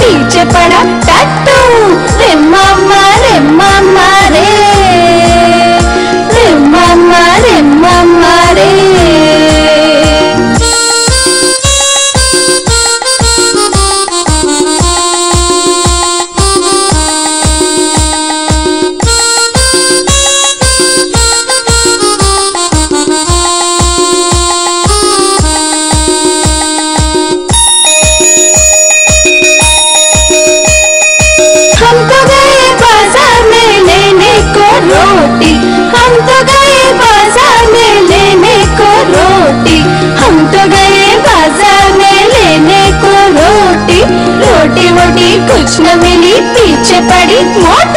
पीछे पड़ा टट्टू। रे मामा रे मामा रे, रे मामा रे मामा रे। हम तो गए बाजार में लेने को रोटी, हम तो गए बाजार में लेने को रोटी, हम तो गए बाजार में लेने को रोटी। रोटी वोटी कुछ न मिली, पीछे पड़ी मोटी।